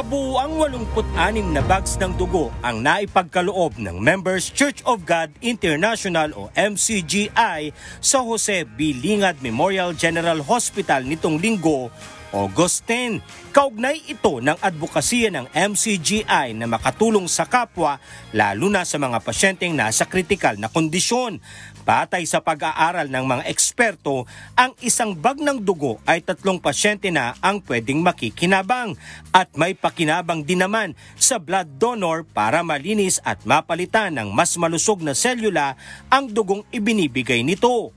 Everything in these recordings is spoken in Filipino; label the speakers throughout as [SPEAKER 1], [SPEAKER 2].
[SPEAKER 1] Kabuuang 86 na bags ng dugo ang naipagkaloob ng Members Church of God International o MCGI sa Jose B. Lingad Memorial General Hospital nitong Linggo, August 10. Kaugnay ito ng advokasya ng MCGI na makatulong sa kapwa lalo na sa mga pasyenteng nasa kritikal na kondisyon. Batay sa pag-aaral ng mga eksperto, ang isang bag ng dugo ay 3 pasyente na ang pwedeng makikinabang at may pakinabang din naman sa blood donor para malinis at mapalitan ng mas malusog na selula ang dugong ibinibigay nito.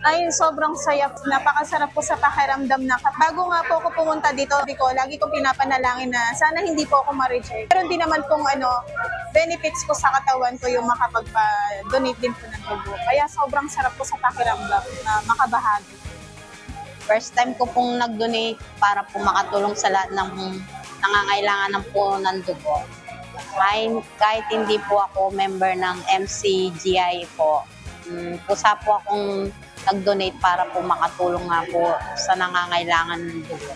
[SPEAKER 2] Ay, sobrang saya. Napakasarap po sa pakiramdam na bago nga po ako pumunta dito, lagi kong pinapanalangin na sana hindi po ako ma-reject. Pero hindi naman pong benefits ko sa katawan ko yung makapag-donate din po ng dugo. Kaya sobrang sarap po sa pakiramdam na makabahagi.
[SPEAKER 3] First time ko pong nag-donate para po makatulong sa lahat ng nangangailangan ng dugo. Kahit hindi po ako member ng MCGI po, pusa po akong nag-donate para po makatulong nga po sa nangangailangan ng dugo.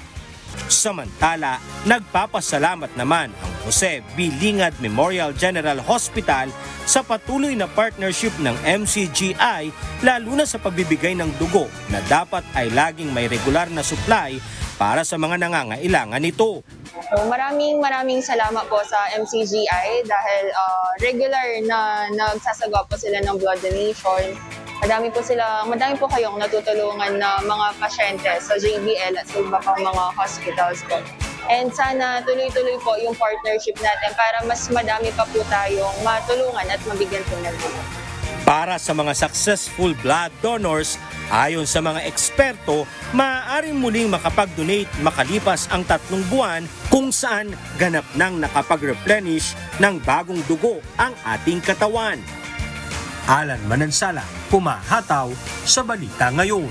[SPEAKER 1] Samantala, nagpapasalamat naman ang Jose B. Lingad Memorial General Hospital sa patuloy na partnership ng MCGI lalo na sa pagbibigay ng dugo na dapat ay laging may regular na supply para sa mga nangangailangan nito.
[SPEAKER 4] Maraming salamat po sa MCGI dahil regular na nagsasagawa po sila ng blood donation. Madami po kayong natutulungan na mga pasyente sa JBL at sa iba pang mga hospitals po. And sana tuloy-tuloy po yung partnership natin para mas madami pa po tayong matulungan at mabigyan po ng dugo.
[SPEAKER 1] Para sa mga successful blood donors, ayon sa mga eksperto, maaaring muling makapag-donate makalipas ang 3 buwan kung saan ganap nang nakapag-replenish ng bagong dugo ang ating katawan. Alan Manansala, pumahataw sa Balita Ngayon.